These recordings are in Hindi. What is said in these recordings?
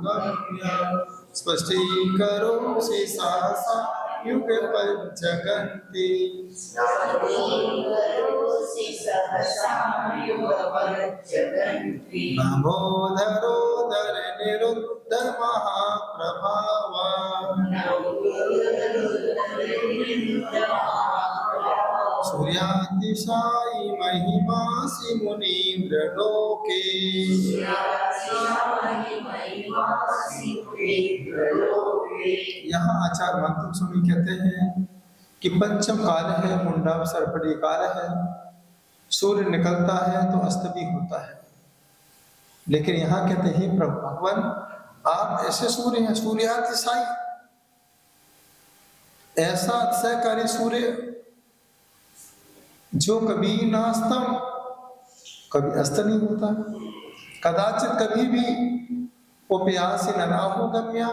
गम्य स्पष्टीकरोषि सहसा युगपत् जगन्ति नभोधरोदर निरुद्ध महाप्रभाव सूर्यातिशायी महिमासि मुनीन्द्र लोके यहाँ आचार्य मातुम स्वामी कहते हैं कि पंचम काल है, मुंडावसर्पणी काल है, सूर्य निकलता है तो अस्त भी होता है। लेकिन यहाँ कहते हैं प्रभु भगवान आप ऐसे सूर्य हैं, सूर्यातिशायी, ऐसा अतिशयकारी सूर्य जो कभी ना अस्तम कभी अस्त नहीं होता, कदाचित कभी भी उपयासी न राहु गम्या,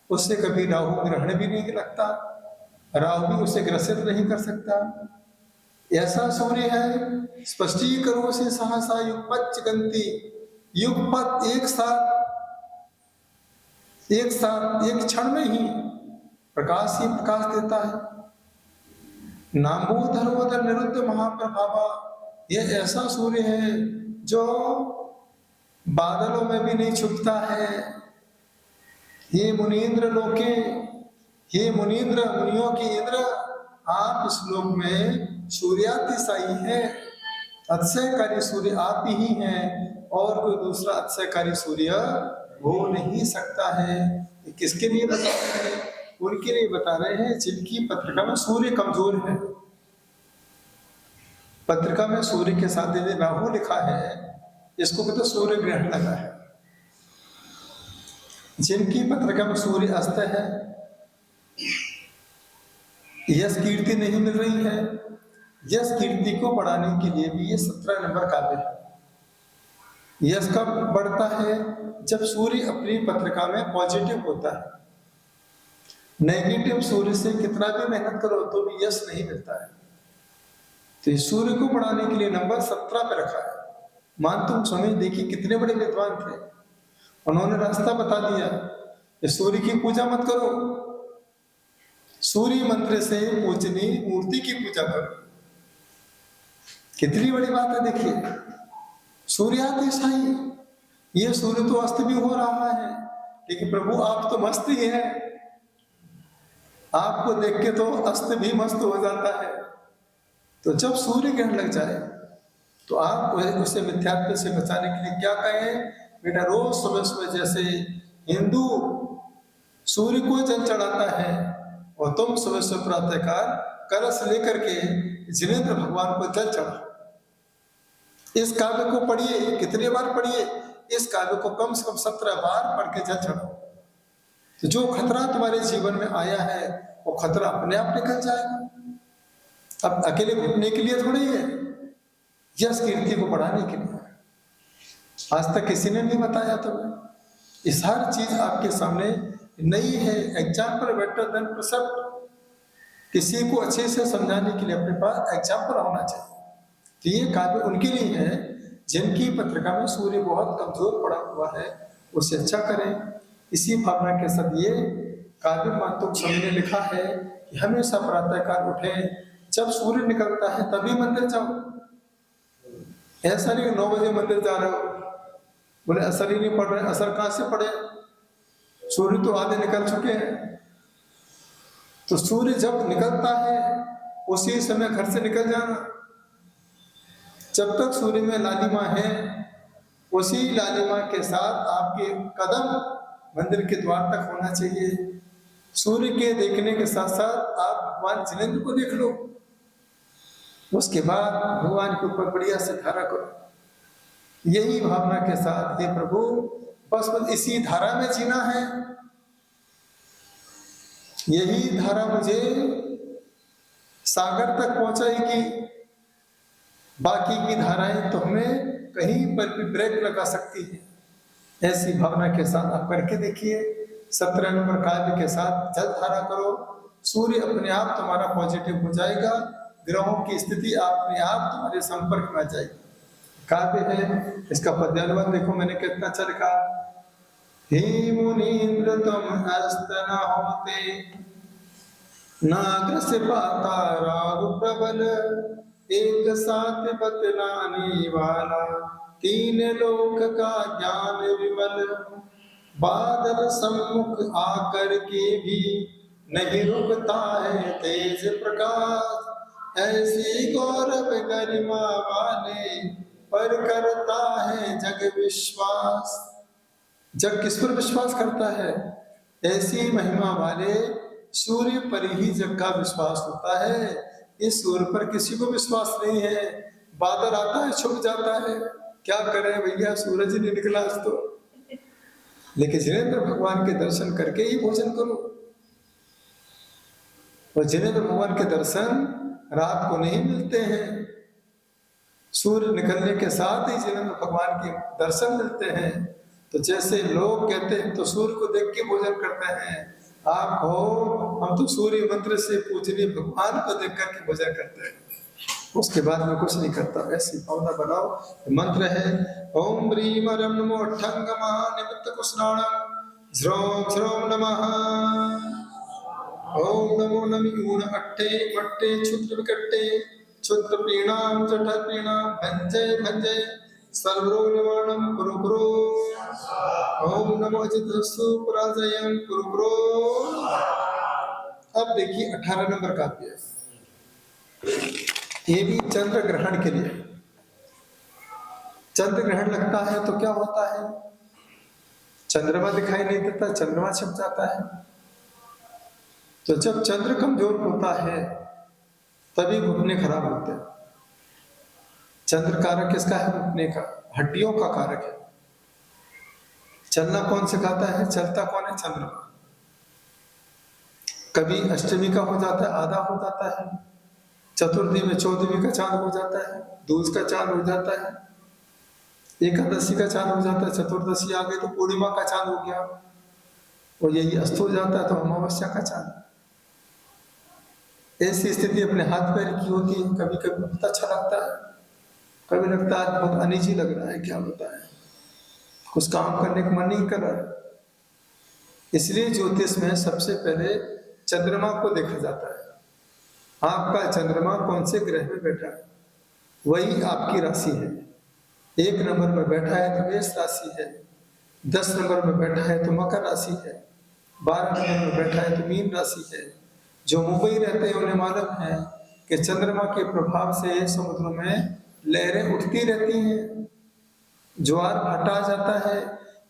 उससे कभी राहु ग्रहण भी नहीं लगता, राहु भी उसे ग्रसित नहीं कर सकता। ऐसा सूर्य है। स्पष्टीकरो से सहसा युगपत गंती, युगपत एक साथ एक क्षण में ही प्रकाश ही प्रकाश देता है। नामोधरोधर निरुद्ध महाप्रभावा, यह ऐसा सूर्य है जो बादलों में भी नहीं छुपता है। ये मुनीन्द्र लोके, ये मुनीन्द्र मुनियों की इंद्र, आप इस लोक में सूर्यातिशायी है, अतिशयकारी सूर्य आप ही हैं और कोई दूसरा अतिशयकारी सूर्य हो नहीं सकता है। ये किसके लिए बता रहे हैं? उनके लिए बता रहे हैं जिनकी पत्रिका में सूर्य कमजोर है। पत्रिका में सूर्य के साथ यदि राहु लिखा है, इसको कहते सूर्य ग्रहण लगा है। जिनकी पत्रिका में सूर्य अस्त है, यश कीर्ति नहीं मिल रही है, यश कीर्ति को बढ़ाने के लिए भी ये 17 नंबर काव्य है। यश कब बढ़ता है? जब सूर्य अपनी पत्रिका में पॉजिटिव होता है। नेगेटिव सूर्य से कितना भी मेहनत करो तो भी यश नहीं मिलता है। तो इस सूर्य को बढ़ाने के लिए नंबर 17 पे रखा है। मानतुम स्वामी देखिए कितने बड़े विद्वान थे, उन्होंने रास्ता बता दिया, सूर्य की पूजा मत करो, सूर्य मंत्र से पूजनी मूर्ति की पूजा करो। कितनी बड़ी बात है देखिए। सूर्यातिशायी, ये सूर्य तो अस्त भी हो रहा है, लेकिन प्रभु आप तो मस्त ही हैं, आपको देख के तो अस्त भी मस्त हो जाता है। तो जब सूर्य ग्रहण लग जाए तो आप उसे मिथ्यात्व से बचाने के लिए क्या कहें? बेटा रोज सुबह सुबह जैसे हिंदू सूर्य को जल चढ़ाता है और तुम सुबह सुबह प्रातःकाल कलश लेकर के जिनेंद्र भगवान को जल चढ़ाओ। इस काव्य को पढ़िए, कितने बार पढ़िए, इस काव्य को कम से कम 17 बार पढ़ के जल चढ़ाओ। तो जो खतरा तुम्हारे जीवन में आया है वो खतरा अपने आप निकल जाएगा। अब अकेले घुटने के लिए थोड़ी है, यश कीर्ति को बढ़ाने के लिए। आज तक किसी ने नहीं बताया तुम्हें। इस हर चीज आपके सामने नई है। Example better than precept. किसी को अच्छे से समझाने के लिए अपने पास एग्जाम्पल होना चाहिए। तो ये काव्य उनके लिए है जिनकी पत्रिका में सूर्य बहुत कमजोर पड़ा हुआ है, उसे अच्छा करें। इसी भावना के साथ ये काव्य मातुम स्वामी ने लिखा है कि हमेशा प्रातःकाल उठे, जब सूर्य निकलता है तभी मंदिर जाओ। ऐसा नहीं 9 बजे मंदिर जा रहे हो, बोले असर ही नहीं पड़ रहे। असर कहां से पड़े? सूर्य तो आधे निकल चुके हैं। तो सूर्य जब निकलता है उसी समय घर से निकल जाना। जब तक सूर्य में लालिमा है, उसी लालिमा के साथ आपके कदम मंदिर के द्वार तक होना चाहिए। सूर्य के देखने के साथ साथ आप भगवान जिनेंद्र को देख लो, उसके बाद भगवान के ऊपर बढ़िया से धारा करो। यही भावना के साथ हे प्रभु बस इसी धारा में जीना है, यही धारा मुझे सागर तक पहुंचाएगी। बाकी की धाराएं तो हमें कहीं पर भी ब्रेक लगा सकती है। ऐसी भावना के साथ आप करके देखिए। 17 नंबर काव्य के साथ जल धारा करो, सूर्य अपने आप तुम्हारा पॉजिटिव हो जाएगा। ग्रहों की स्थिति अपने आप तुम्हारे संपर्क में आ जाएगी। काव्य है, इसका पद्यानुवाद देखो मैंने कितना अच्छा लिखा। हे मुनीन्द्र तुम हस्त न होते, नाग से पाता राहु प्रबल, एक साथ बतलाने वाला, तीन लोक का ज्ञान विमल, बादल सम्मुख आकर के भी नहीं रुकता है तेज प्रकाश, ऐसी गौरव गरिमा वाले पर करता है जग विश्वास। जग किस पर विश्वास करता है? ऐसी महिमा वाले सूर्य पर ही जग का विश्वास होता है। इस सूर्य पर किसी को विश्वास नहीं है। बादल आता है छुप जाता है, क्या करें भैया, सूरज ही नहीं निकला आज तो। लेकिन जिनेंद्र भगवान के दर्शन करके ही भोजन करो। और जिनेंद्र भगवान के दर्शन रात को नहीं मिलते हैं, सूर्य निकलने के साथ ही जिनेंद्र भगवान के दर्शन मिलते हैं। तो जैसे लोग कहते हैं तो सूर्य को देख के भोजन करते हैं, आप हो हम तो सूर्य मंत्र से पूजनीय भगवान को देख करके भोजन करते हैं, उसके बाद में कुछ नहीं करता। ऐसी भावना बनाओ। मंत्र है ओम ह्रीम रम नमो ठंग महानिमित्त कुस्नाणम ह्रोम ह्रोम नमः। ओम नमो नमी ऊण अट्टे मट्टे क्षुद्र विकट्टे क्षुद्र पीणाम जठर पीणाम भंजय भंजय सर्वरोग निवारणम कुरु कुरु। ओम नमो जितसु पराजयम कुरु कुरु। अब देखिए 18 नंबर काव्य है, ये भी चंद्र ग्रहण के लिए। चंद्र ग्रहण लगता है तो क्या होता है? चंद्रमा दिखाई नहीं देता, चंद्रमा छिप जाता है। तो जब चंद्र कमजोर होता है तभी घुटने खराब होते हैं। चंद्र कारक किसका है? घुटने का, हड्डियों का कारक है। चलना कौन सिखाता है? चलता कौन है? चंद्रमा। कभी अष्टमी का हो जाता है, आधा हो जाता है, चतुर्थी में चौदहवीं का चांद हो जाता है, दूज का चांद हो जाता है, एकादशी का चांद हो जाता है, चतुर्दशी आ गई तो पूर्णिमा का चांद हो गया, और यही अस्त हो जाता है तो अमावस्या का चांद। ऐसी स्थिति अपने हाथ पैर की होती है। कभी कभी बहुत अच्छा लगता है, कभी लगता है बहुत अनिजी लग रहा है, क्या होता है, कुछ काम करने का मन नहीं कर रहा है। इसलिए ज्योतिष में सबसे पहले चंद्रमा को देखा जाता है। आपका चंद्रमा कौन से ग्रह में बैठा है वही आपकी राशि है। 1 नंबर में बैठा है तो मेष राशि है, 10 नंबर में बैठा है तो मकर राशि है, 12 नंबर में बैठा है तो मीन राशि है। जो मुंबई रहते हैं उन्हें मालूम है कि चंद्रमा के प्रभाव से समुद्र में लहरें उठती रहती हैं, ज्वार भाटा जाता है।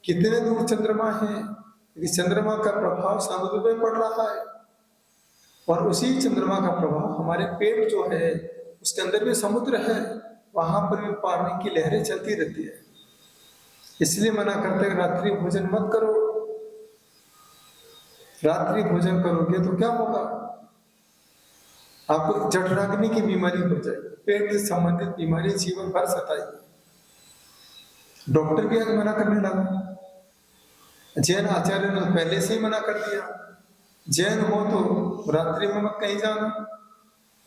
कितने दूर चंद्रमा है, लेकिन चंद्रमा का प्रभाव समुद्र में पड़ रहा है, और उसी चंद्रमा का प्रभाव हमारे पेट जो है उसके अंदर भी समुद्र है, वहां पर भी पानी की लहरें चलती रहती है। इसलिए मना करते हैं रात्रि भोजन मत करो। रात्रि भोजन करोगे तो क्या होगा? आपको जठराग्नि की बीमारी हो जाएगी, पेट से संबंधित बीमारी जीवन भर सताएगी। डॉक्टर भी आज मना करने लगा। जैन आचार्य ने पहले से ही मना कर दिया, जैन हो तो रात्रि में मत कहीं जाना,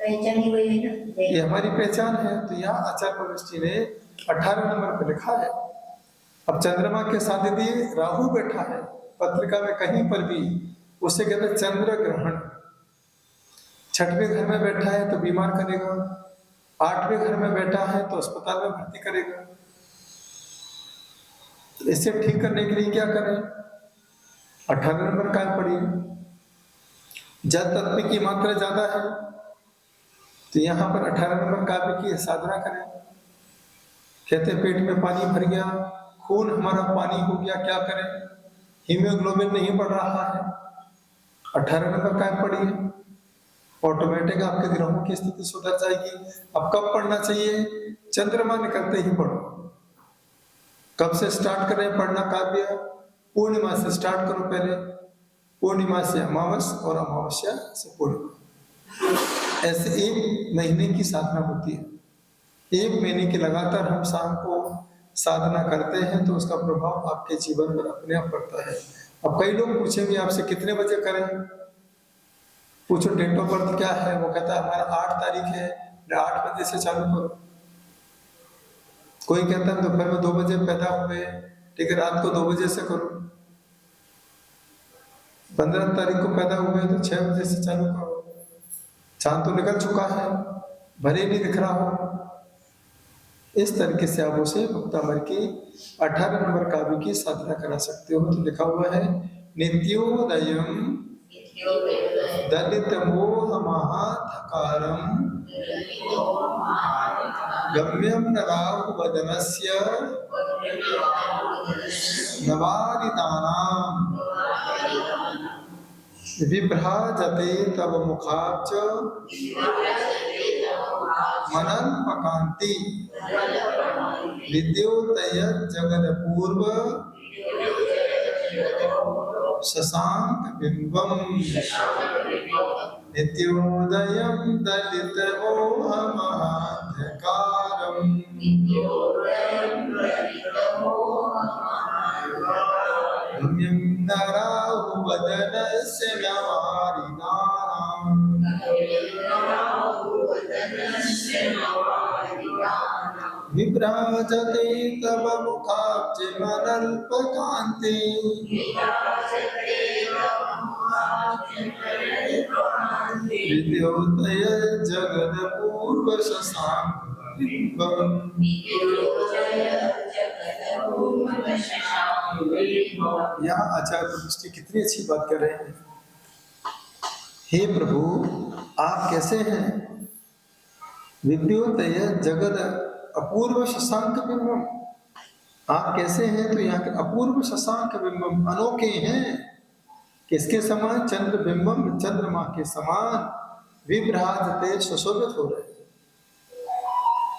पहचान ही वही है ना, ये हमारी पहचान है। तो यहाँ आचार्य प्रविष्टि ने 18 नंबर पर लिखा है। अब चंद्रमा के साथ यदि राहु बैठा है पत्रिका में कहीं पर भी, उसे कहते हैं चंद्र ग्रहण। 6वें घर में बैठा है तो बीमार करेगा, 8वें घर में बैठा है तो अस्पताल में भर्ती करेगा। तो इसे ठीक करने के लिए क्या करें? 18 नंबर का पढ़िए। जल तत्व की मात्रा ज्यादा है तो यहाँ पर 18 नंबर काव्य की साधना करें। कहते पेट में पानी भर गया, खून हमारा पानी हो गया, क्या करें? हीमोग्लोबिन नहीं बढ़ रहा है, 18 नंबर काव्य पढ़िए, ऑटोमेटिक आपके ग्रहों की स्थिति सुधर जाएगी। अब कब पढ़ना चाहिए? चंद्रमा निकलते ही पढ़ो। कब से स्टार्ट करें पढ़ना काव्य? पूर्णिमा से स्टार्ट करो पहले, पूर्णिमा से अमावस और अमावस्या से पूर्णिमा। ऐसे 1 महीने की साधना होती है। 1 महीने की लगातार हम शाम को साधना करते हैं तो उसका प्रभाव आपके जीवन पर अपने आप पड़ता है। अब कई लोग पूछेंगे आपसे कितने बजे करें? पूछो डेट ऑफ बर्थ क्या है, वो कहता है हमारा 8 तारीख है, 8 बजे से चालू करो। कोई कहता है दोपहर में 2 बजे पैदा हुए, ठीक है रात को 2 बजे से करो। 15 तारीख को पैदा हुए तो 6 बजे से चालू करो, चांद तो निकल चुका है, भले नहीं दिख रहा हो। इस तरीके से आप उसे मुक्तामर की 18 नंबर काव्य की साधना करा सकते हो। तो लिखा हुआ है नित्योदयम दलित मोह महाधकारम गम्यम नराहु वदनस्य नवारिदानाम विभ्राजते तव मुखाब्ज मनल्पकान्ति विद्योदय जगदपूर्व शशांक बिंबम नित्योदयं दलित मोह महांधकारम गम्यं नराहु वदनस्य नवारिदानाम विभ्राजते तव मुखाब्ज मनल्पकान्ति विद्योदय जगदपूर्व शशांक बिंबम। यहाँ आचार्य दृष्टि कितनी अच्छी बात कर रहे हैं। हे प्रभु आप कैसे हैं? विद्योदय जगद अपूर्व शशांक बिंबम, आप कैसे हैं? तो यहाँ के अपूर्व शशांक बिंबम अनोखे हैं। किसके समान? चंद्र बिंबम, चंद्रमा के समान विभ्राजते सुशोभित हो रहे हैं।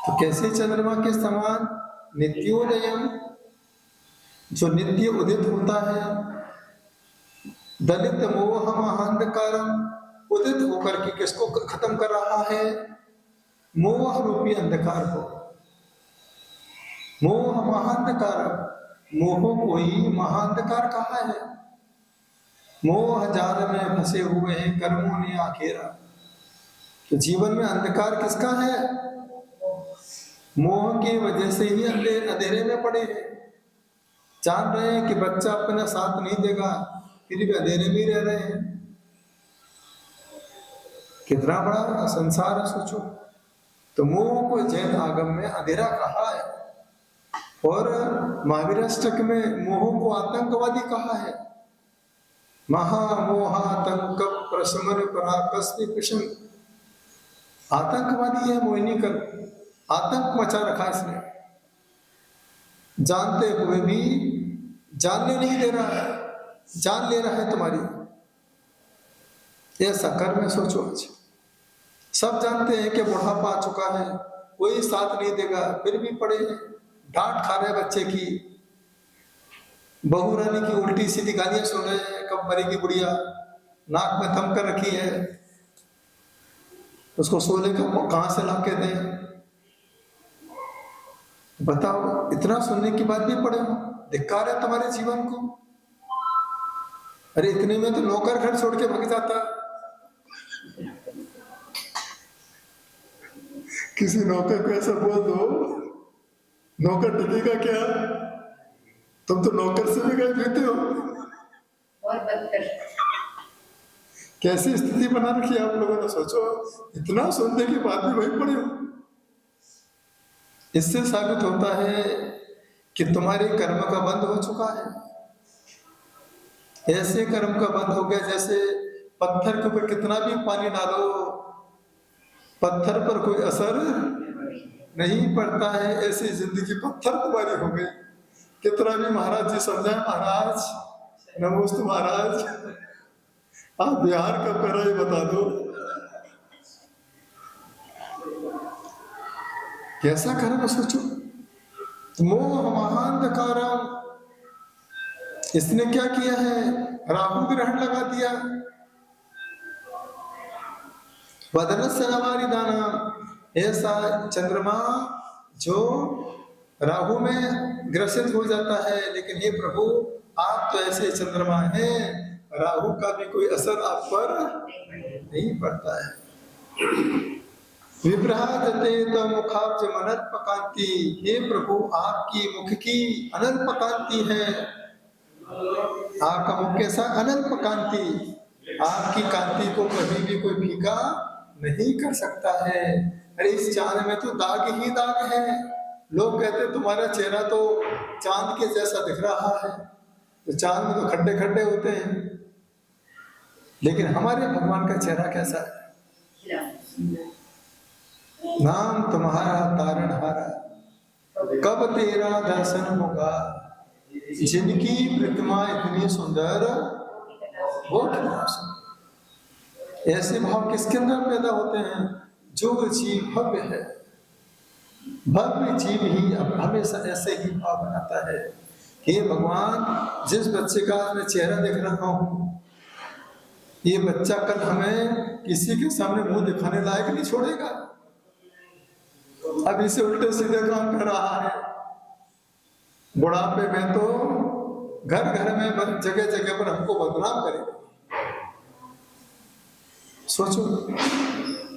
तो कैसे चंद्रमा के समान? नित्योदयम, जो नित्य उदित होता है, दलित मोह महांधकारम, उदित होकर के किसको खत्म कर रहा है? मोह रूपी अंधकार को। मोह महांधकार, मोह को ही महांधकार कहा है। मोह जाल में फंसे हुए हैं कर्मों ने आखेरा। तो जीवन में अंधकार किसका है? मोह की वजह से ही अंधेरे में पड़े हैं। जान रहे हैं कि बच्चा अपना साथ नहीं देगा, फिर भी अंधेरे में रह रहे हैं। कितना बड़ा संसार है, सोचो। तो मोह को जैन आगम में अंधेरा कहा है, और महावीराष्टक में मोह को आतंकवादी कहा है। महामोहातंक प्रशमन पराकस्मि कृष्ण, आतंकवादी है मोहिनी कर, आतंक मचा रखा इसने। जानते हुए भी जानने नहीं दे रहा है, जान ले रहा है तुम्हारी। ऐसा कर्म है, सोचो। आज सब जानते हैं कि बुढ़ापा आ चुका है, कोई साथ नहीं देगा, फिर भी पड़े हैं। डांट खा रहे बच्चे की, बहू रानी की उल्टी सीधी गालियां सुन रहे हैं, कब मरेगी बुढ़िया, नाक में थम कर रखी है, उसको सोने का कहां से ला के दें? बताओ, इतना सुनने के बाद भी पड़े हो। धिक्कार है तुम्हारे जीवन को। अरे इतने में तो नौकर घर छोड़ के भाग जाता। किसी नौकर को ऐसा बोल दो, नौकर टिकेगा क्या? तुम तो नौकर से भी गए देते हो। और बदतर कैसी स्थिति बना रखी है आप लोगों ने, सोचो। इतना सुनने के बाद भी वही पड़े हो। इससे साबित होता है कि तुम्हारे कर्म का बंध हो चुका है। ऐसे कर्म का बंध हो गया जैसे पत्थर के ऊपर कितना भी पानी डालो, पत्थर पर कोई असर नहीं पड़ता है। ऐसी जिंदगी पत्थर तुम्हारी हो गई। कितना भी महाराज जी समझाए, महाराज नमोस्तु महाराज, आप बिहार कब करा ये बता दो। कैसा कर्म, सोचो। मोह महांधकारम, इसने क्या किया है? राहु ग्रहण लगा दिया। वदनस्य नवारिदाना, ऐसा चंद्रमा जो राहु में ग्रसित हो जाता है। लेकिन हे प्रभु, आप तो ऐसे चंद्रमा हैं, राहु का भी कोई असर आप पर नहीं पड़ता है। विभ्राजते तो मुखाब्ज मनल्पकान्ति, हे प्रभु आपकी मुख की अनल्पकान्ति है। आपका मुख कैसा? अनल्प कांति, आपकी कांति को कभी भी कोई फीका नहीं कर सकता है। अरे इस चांद में तो दाग ही दाग है। लोग कहते हैं तुम्हारा चेहरा तो चांद के जैसा दिख रहा है, तो चांद में तो खड्डे खड्डे होते हैं, लेकिन हमारे भगवान का चेहरा कैसा है? नाम तुम्हारा तारणहारा, कब तेरा दर्शन होगा, जिनकी प्रतिमा इतनी सुंदर वो कितना सुंदर। ऐसे भाव किसके अंदर पैदा होते हैं? जो जीव भव्य है, भव्य जीव ही हमेशा ऐसे ही भाव बनाता है। हे भगवान, जिस बच्चे का मैं चेहरा देख रहा हूँ, ये बच्चा कल हमें किसी के सामने मुंह दिखाने लायक नहीं छोड़ेगा। अब इसे उल्टे सीधे काम कर रहा है। बुढ़ापे में तो घर घर में जगह जगह पर हमको बदनाम करेगा। सोचो,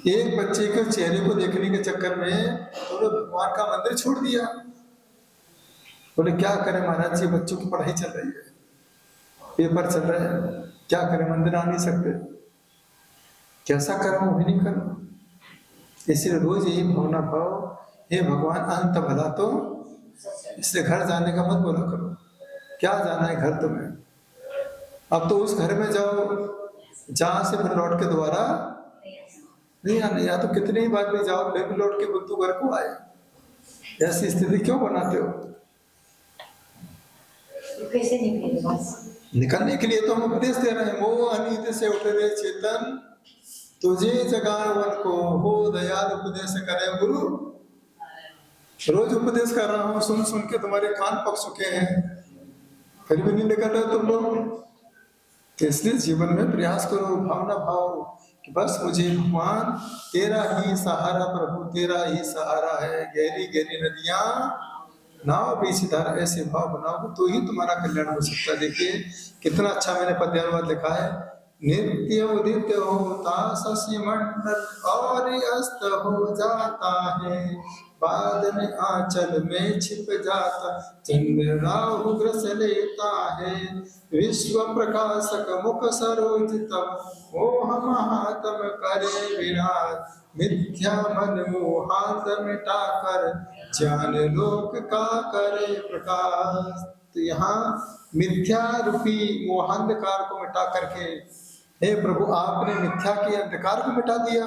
एक बच्चे के चेहरे को देखने के चक्कर में उन्होंने भगवान का मंदिर छोड़ दिया। बोले क्या करें महाराज जी, बच्चों की पढ़ाई चल रही है, पेपर चल रहे हैं, क्या करें, मंदिर आ नहीं सकते, कैसा करूं वो भी नहीं करूं। इसलिए रोज यही भावना भाव, हे भगवान अंत भला तो इससे घर जाने का मत बोला करो। क्या जाना है घर तुम्हें? अब तो उस घर में जाओ जहां से फिर लौट के दोबारा नहीं आने, या तो कितनी ही बार भी जाओ फिर भी लौट के बुद्धू घर को आए। ऐसी स्थिति क्यों बनाते हो? कैसे निकले बस? निकलने के लिए तो हम उपदेश दे रहे हैं। मोह अनीत से उठ रे चेतन, तुझे जगाए वन को, हो दयाल उपदेश करे गुरु। रोज उपदेश कर रहा हूँ, सुन सुन के तुम्हारे कान पक चुके हैं, फिर भी नहीं निकल रहे तुम लोग। तो इसलिए जीवन में प्रयास करो, भावना भाव कि बस मुझे भगवान तेरा ही सहारा, प्रभु तेरा ही सहारा है। गहरी गहरी नदियां नाव बीच धारा, ऐसे भाव बनाओ तो ही तुम्हारा कल्याण हो सकता है। देखिए कितना अच्छा मैंने पद्यानुवाद लिखा है। नित्य उदित होता शशि मंडल और अस्त हो जाता है, बादल आंचल में छिप जाता, चंद्र राहु ग्रस लेता है। विश्व प्रकाशक मुख सरोज तब, मोह महात्म करे विराज। मिथ्या मन मोहांत मिटाकर, ज्ञान लोक का करे प्रकाश। तो यहाँ मिथ्या रूपी मोहांधकार को मिटा करके, हे प्रभु आपने मिथ्या के अंधकार को मिटा दिया।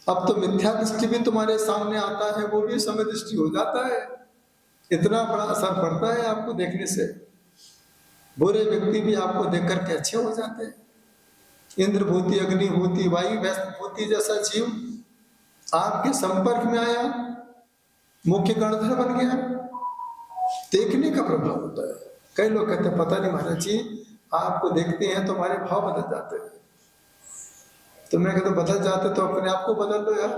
अब तो मिथ्या दृष्टि भी तुम्हारे सामने आता है, वो भी समय दृष्टि हो जाता है। इतना बड़ा असर पड़ता है आपको देखने से। बुरे व्यक्ति भी आपको देख करके अच्छे हो जाते हैं। इंद्रभूति, अग्निभूति, वायु भूति जैसा जीव आपके संपर्क में आया, मुख्य गणधर बन गया, देखने का प्रभाव होता है। कई लोग कहते हैं पता नहीं महाराज जी, आपको देखते हैं तो हमारे भाव बदल जाते हैं। तो मैं कहता बदल जाते तो अपने आप को बदल लो यार।